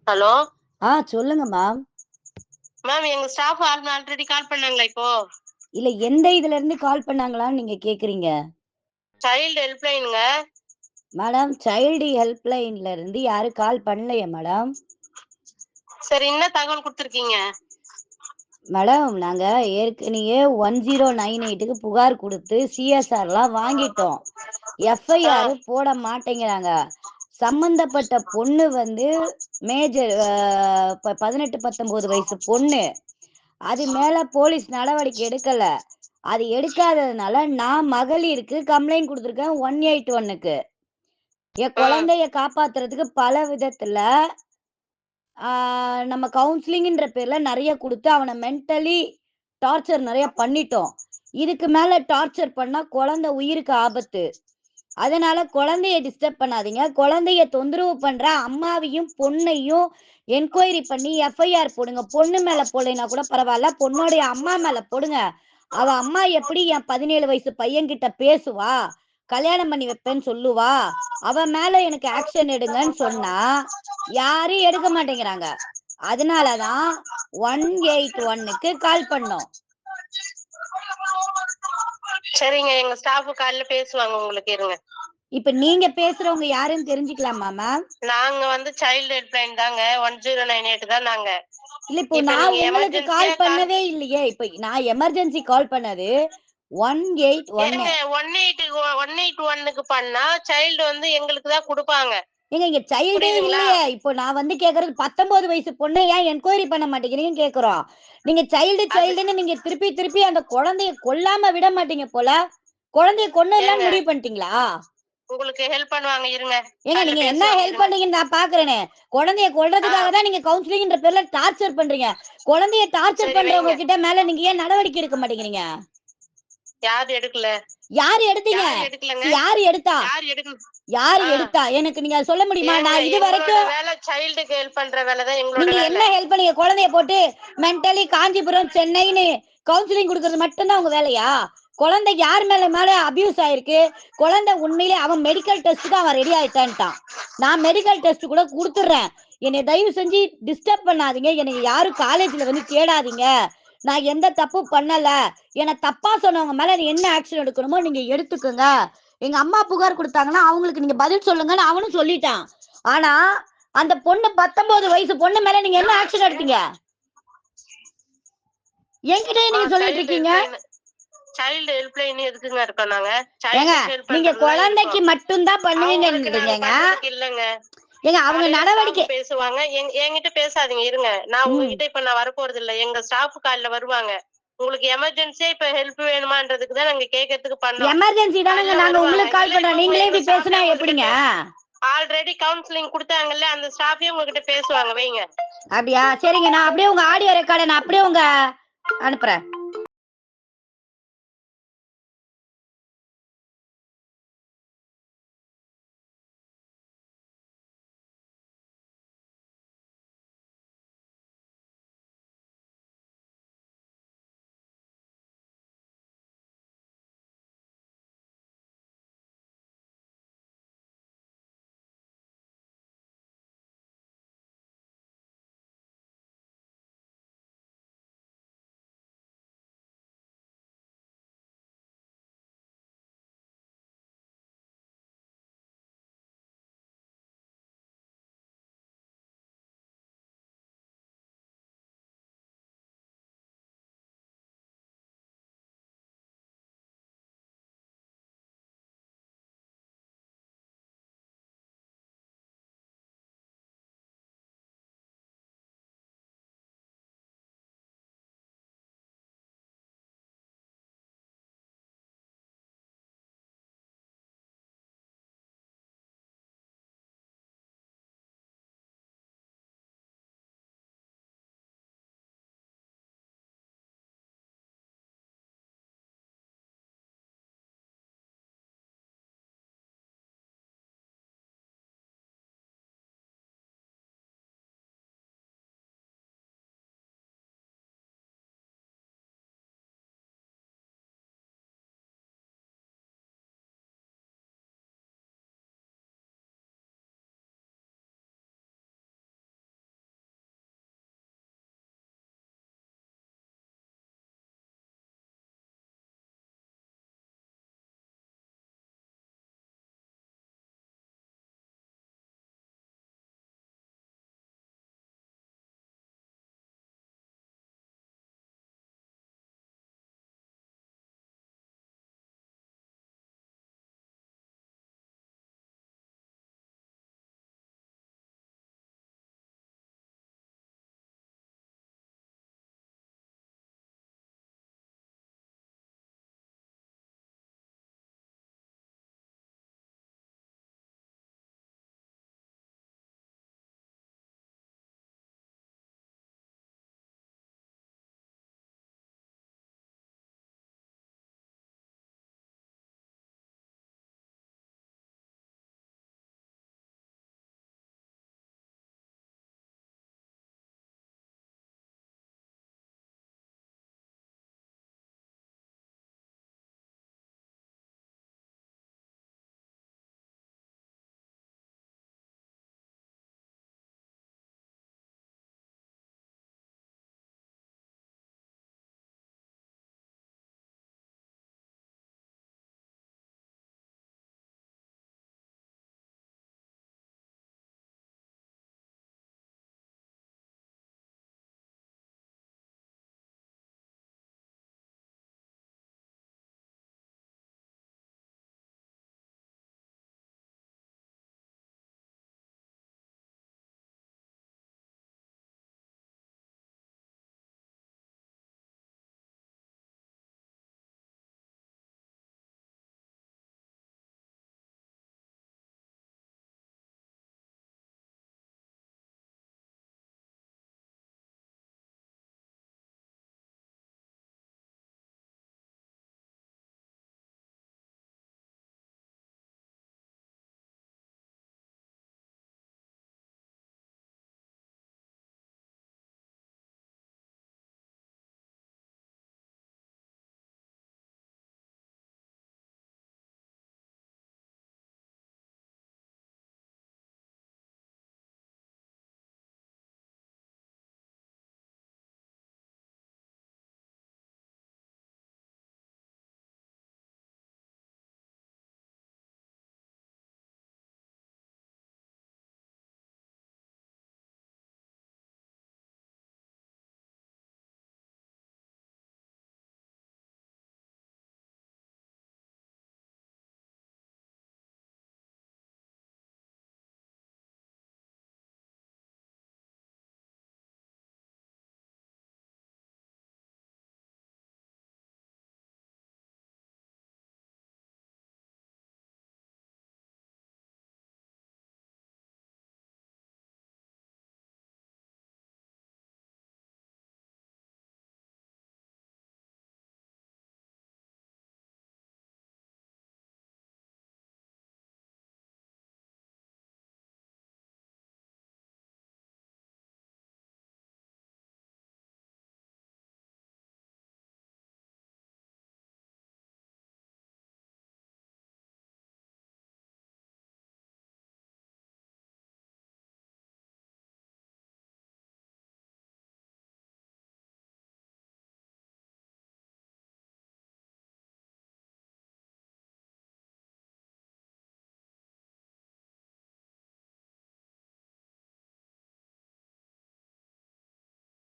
Hello. சொல்லுங்க ma'am. Ma'am எங்க staff already call பண்ணாங்களா இப்போ? இல்ல எந்த இதுல இருந்து கால் பண்ணாங்களான்னு நீங்க கேக்குறீங்க? சைல்டு ஹெல்ப்லைனுங்க. மேடம் சைல்டு ஹெல்ப்லைன்ல இருந்து யாரும் கால் பண்ணலையே மேடம். சரி, என்ன தகவல் கொடுத்துருக்கீங்க? மேடம் நாங்க ஏற்கனவே 1098க்கு புகார் கொடுத்து சிஎஸ்ஆர்லாம் வாங்கிட்டோம். எஃப்ஐஆர் போட மாட்டேங்கிறாங்க. சம்பந்தப்பட்ட பொண்ணு வந்து மேஜர் 18-19 வயசு பொண்ணு. அது மேல போலீஸ் நடவடிக்கை எடுக்கல. அது எடுக்காததுனால நான் மகளிருக்கு கம்ப்ளைண்ட் கொடுத்துருக்கேன் 181க்கு. என் குழந்தைய காப்பாத்துறதுக்கு பல விதத்துல நம்ம கவுன்சிலிங்ன்ற பேர்ல நிறைய கொடுத்து அவனை மென்டலி டார்ச்சர் நிறைய பண்ணிட்டோம். இதுக்கு மேல டார்ச்சர் பண்ணா குழந்தை உயிருக்கு ஆபத்து. அதனால குழந்தைய டிஸ்டர்ப் பண்ணாதீங்க. குழந்தைய தொந்தரவு பண்ற அம்மாவையும் பொண்ணையும் என்கொயரி பண்ணி எஃப்ஐஆர் போடுங்க. பொண்ணு மேல போடலைன்னா கூட பரவாயில்ல, பொண்ணோடைய அம்மா மேல போடுங்க. அவ அம்மா எப்படி என் 17 வயசு பையன்கிட்ட பேசுவா, கல்யாணம் பண்ணி வைப்பேன்னு சொல்லுவா, அவ மேல எனக்கு ஆக்ஷன் எடுங்கன்னு சொன்னா யாரும் எடுக்க மாட்டேங்கிறாங்க. அதனாலதான் 181க்கு கால் பண்ணோம். சரிங்க, எங்க ஸ்டாஃப் காலையில பேசுவாங்க உங்களுக்கு, இருங்க. இப்ப நீங்க பேசுறவங்க யாருன்னு தெரிஞ்சுக்கலாமா மேம்? நாங்க வந்து சைல்டு ஹெல்ப்லைன் தாங்க, 1098 தான் நாங்க. இல்ல இப்போ நான் உங்களுக்கு கால் பண்ணவே இல்லையே. இப்ப நான் எமர்ஜென்சி கால் பண்ணது 181. 181க்கு பண்ணா சைல்டு வந்து எங்களுக்கு தான் கொடுப்பாங்க. நீங்க இங்க சைல்டே இல்லையே. இப்போ நான் வந்து கேக்குறது 19 வயசு பொண்ணு ஏன் என்கொயரி பண்ண மாட்டேங்கிறீங்கன்னு கேக்குறோம். நீங்க சைல்டுன்னு நீங்க திருப்பி அந்த குழந்தைய கொல்லாம விட மாட்டீங்க போல. குழந்தைய கொன்னலாம் முடிவு பண்ணிட்டீங்களா? உங்களுக்கு ஹெல்ப் பண்ணுவாங்க, இருங்க. ஏங்க நீங்க என்ன ஹெல்ப் பண்றீங்கன்னு நான் பாக்குறேனே. குழந்தைய கொல்றதுக்காக தான் நீங்க கவுன்சிலிங்ன்ற பேர்ல டார்ச்சர் பண்றீங்க. குழந்தைய டார்ச்சர் பண்றவங்க கிட்ட மேல நீங்க ஏன் நடவடிக்கை எடுக்க மாட்டேங்கிறீங்க? யாரு எடுக்கல? யாரு எடுத்தீங்க? யாரு எடுத்தா? யாரு எடுத்தா எனக்கு நீங்க சொல்ல முடியுமா? நான் இது வரைக்கும் வேலை சைல்டுக்கு ஹெல்ப் பண்ற வேலை தான் எங்களோட நீங்க வேலை. என்ன ஹெல்ப் பண்ணீங்க? குழந்தைய போட்டு மென்டலி காஞ்சிபுரம் சென்னைன்னு கவுன்சிலிங் கொடுக்கறது மட்டும் தான் உங்க வேலையா? குழந்தை யார் மேல அபியூஸ் ஆயிருக்கு? குழந்தை உண்மையிலே அவன் மெடிக்கல் டெஸ்ட்டுக்கு அவன் ரெடி ஆயிட்டான்ட்டான். நான் மெடிக்கல் டெஸ்ட் கூட கொடுத்துறேன். என்னை தயவு செஞ்சு டிஸ்டர்ப் பண்ணாதீங்க. எனக்கு யாரும் காலேஜ்ல வந்து தேடாதீங்க. நான் எந்த தப்பு பண்ணல. என தப்பா சொன்னவங்க மேல என்ன ஆக்ஷன் எடுக்கணுமோ நீங்க எடுத்துக்கோங்க. எங்க அம்மா புகார் கொடுத்தாங்கன்னா அவங்களுக்கு நீங்க பதில் சொல்லுங்கன்னு அவனும் சொல்லிட்டான். ஆனா அந்த பொண்ணு 19 வயசு பொண்ணு மேல நீங்க என்ன ஆக்ஷன் எடுத்தீங்க? என்கிட்ட நீங்க சொல்லிட்டு இருக்கீங்க. சைல்டு ஹெல்ப்லைன் எதுக்குங்க இருக்கோம் நாங்க? நீங்க குழந்தைக்கு மட்டும் தான் பண்ணுவீங்கன்றீங்க. இல்லங்க. ஏங்க அவங்க நடவடிக்கை பேசுவாங்க. என்கிட்ட பேசாதீங்க, இருங்க. நான் உங்ககிட்ட இப்ப நான் வர போறது இல்ல. எங்க ஸ்டாஃப் கால்ல வருவாங்க. உங்களுக்கு எமர்ஜென்சியா இப்ப ஹெல்ப் வேணுமான்றதுக்கு தான் நாங்க கேக்கிறதுக்கு பண்ணோம். எமர்ஜென்சி தானங்க நாங்க உங்களுக்கு கால் பண்றோம். நீங்களே இப்படி பேசினா எப்படிங்க? ஆல்ரெடி கவுன்சிலிங் கொடுத்தாங்கல்ல, அந்த ஸ்டாஃபே உங்ககிட்ட பேசுவாங்க, வைங்க. அப்படியா? சரிங்க, நான் அப்படியே உங்க ஆடியோ ரெக்கார்டை நான் அப்படியே உங்க அனுப்புறேன்.